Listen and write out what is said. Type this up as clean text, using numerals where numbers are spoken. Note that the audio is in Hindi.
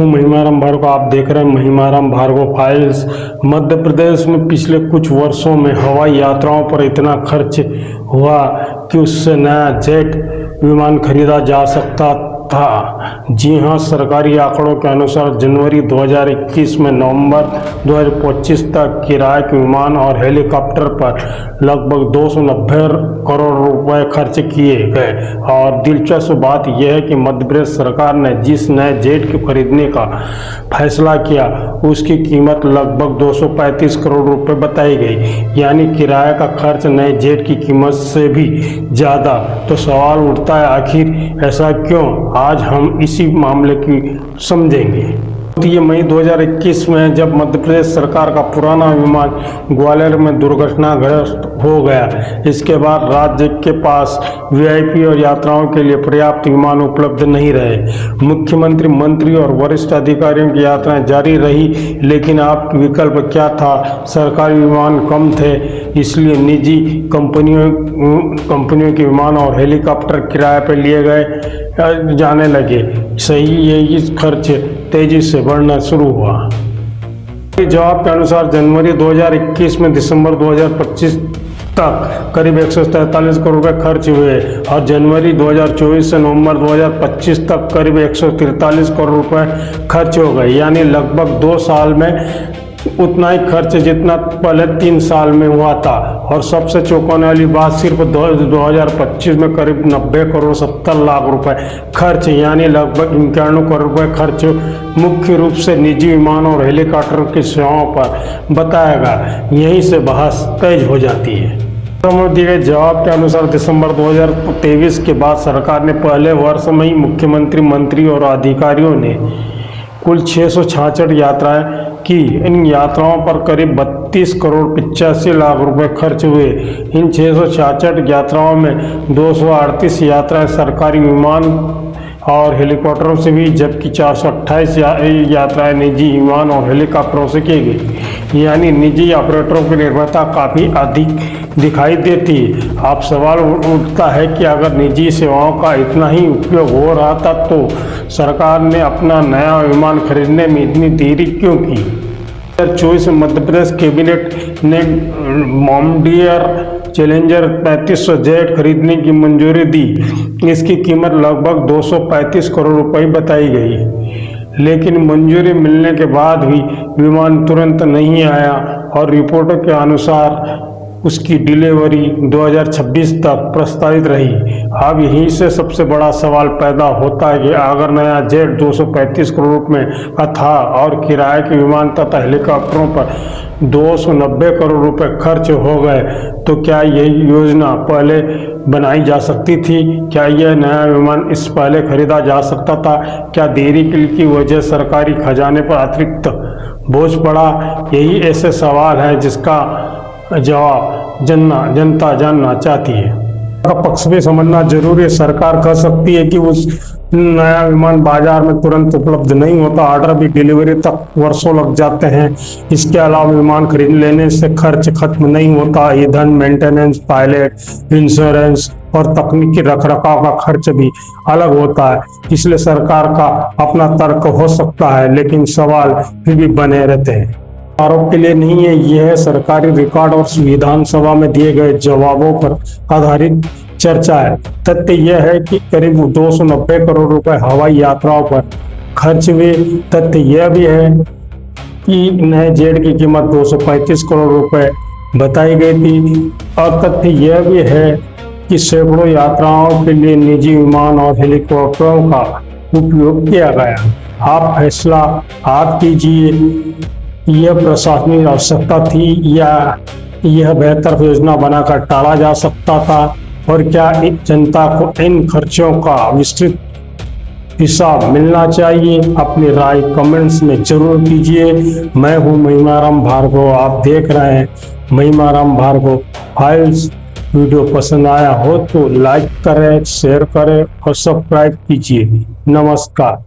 महिमाराम भार्गव, आप देख रहे हैं महिमाराम भार्गव फाइल्स। मध्य प्रदेश में पिछले कुछ वर्षों में हवाई यात्राओं पर इतना खर्च हुआ कि उससे नया जेट विमान खरीदा जा सकता था। जी हां, सरकारी आंकड़ों के अनुसार जनवरी 2021 में नवंबर 2025 तक किराए के विमान और हेलीकॉप्टर पर लगभग 290 करोड़ रुपए खर्च किए गए। और दिलचस्प बात यह है कि मध्य प्रदेश सरकार ने जिस नए जेट को खरीदने का फैसला किया उसकी कीमत लगभग 235 करोड़ रुपए बताई गई, यानी किराए का खर्च नए जेट की कीमत से भी ज़्यादा। तो सवाल उठता है, आखिर ऐसा क्यों? आज हम इसी मामले की समझेंगे। ये मई 2021 में जब मध्य प्रदेश सरकार का पुराना विमान ग्वालियर में दुर्घटनाग्रस्त हो गया। इसके बाद राज्य के पास वीआईपी और यात्राओं के लिए पर्याप्त विमान उपलब्ध नहीं रहे। मुख्यमंत्री, मंत्री और वरिष्ठ अधिकारियों की यात्राएं जारी रही, लेकिन आपका विकल्प क्या था? सरकारी विमान कम थे, इसलिए निजी कंपनियों के विमान और हेलीकॉप्टर किराए पर लिए जाने लगे। सही यही खर्च तेजी से बढ़ना शुरू हुआ। जवाब के अनुसार जनवरी 2021 में दिसंबर 2025 तक करीब 143 करोड़ रुपए खर्च हुए और जनवरी 2024 से नवंबर 2025 तक करीब 143 करोड़ रुपए खर्च हो गए, यानी लगभग 2 साल में उतना ही खर्च जितना पहले 3 साल में हुआ था। और सबसे चौंकाने वाली बात, सिर्फ 2025 में करीब 90 करोड़ 70 लाख रुपए खर्च, यानी लगभग 91 करोड़ रुपए खर्च मुख्य रूप से निजी विमान और हेलीकॉप्टर की सेवाओं पर बताया गया। यहीं से बहस तेज हो जाती है। दिए गए जवाब के अनुसार दिसंबर 2023 के बाद सरकार ने पहले वर्ष में ही मुख्यमंत्री, मंत्री और अधिकारियों ने कुल 666 यात्राएं की। इन यात्राओं पर करीब 32 करोड़ 85 लाख रुपए खर्च हुए। इन 666 यात्राओं में 238 यात्राएं सरकारी विमान और हेलीकॉप्टरों से भी, जबकि 428 यात्राएं निजी विमान और हेलीकॉप्टरों से की गई, यानी निजी ऑपरेटरों की निर्भरता काफ़ी अधिक दिखाई देती है। अब सवाल उठता है कि अगर निजी सेवाओं का इतना ही उपयोग हो रहा था तो सरकार ने अपना नया विमान खरीदने में इतनी देरी क्यों की? 2024 में मध्य प्रदेश कैबिनेट ने बॉम्बार्डियर चैलेंजर 3500 जेट खरीदने की मंजूरी दी। इसकी कीमत लगभग 235 करोड़ रुपए बताई गई, लेकिन मंजूरी मिलने के बाद भी विमान तुरंत नहीं आया और रिपोर्टों के अनुसार उसकी डिलीवरी 2026 तक प्रस्तावित रही। अब यहीं से सबसे बड़ा सवाल पैदा होता है कि अगर नया जेट 235 करोड़ रुपए का था और किराए के विमान तथा हेलीकॉप्टरों पर 290 करोड़ रुपए खर्च हो गए, तो क्या यही योजना पहले बनाई जा सकती थी? क्या यह नया विमान इस पहले खरीदा जा सकता था? क्या देरी की वजह सरकारी खजाने पर अतिरिक्त बोझ पड़ा? यही ऐसे सवाल है जिसका जवाब जनता जानना चाहती है। का पक्ष भी समझना जरूरी है। सरकार कह सकती है कि उस नया विमान बाजार में तुरंत उपलब्ध नहीं होता, ऑर्डर भी डिलीवरी तक वर्षों लग जाते हैं। इसके अलावा विमान खरीद लेने से खर्च खत्म नहीं होता, ईंधन, मेंटेनेंस, पायलट, इंश्योरेंस और तकनीकी रखरखाव का खर्च भी अलग होता है। इसलिए सरकार का अपना तर्क हो सकता है, लेकिन सवाल फिर भी बने रहते हैं। आरोप के लिए नहीं है, यह है सरकारी रिकॉर्ड और विधानसभा में दिए गए जवाबों पर आधारित चर्चा है। तथ्य यह है कि करीब 290 करोड़ रुपए हवाई यात्राओं पर खर्च हुए। तथ्य यह भी है कि नए जेट की कीमत 235 करोड़ रुपए बताई गई थी। और तथ्य यह भी है कि सैकड़ों यात्राओं के लिए निजी विमान और हेलीकॉप्टरों का उपयोग किया गया। आप फैसला आप कीजिए, यह प्रशासनिक आवश्यकता थी या यह बेहतर योजना बनाकर टाला जा सकता था? और क्या जनता को इन खर्चों का विस्तृत हिसाब मिलना चाहिए? अपनी राय कमेंट्स में जरूर दीजिए। मैं हूं महिमाराम भार्गव, आप देख रहे हैं महिमाराम भार्गव फाइल्स। वीडियो पसंद आया हो तो लाइक करें, शेयर करें और सब्सक्राइब कीजिए। नमस्कार।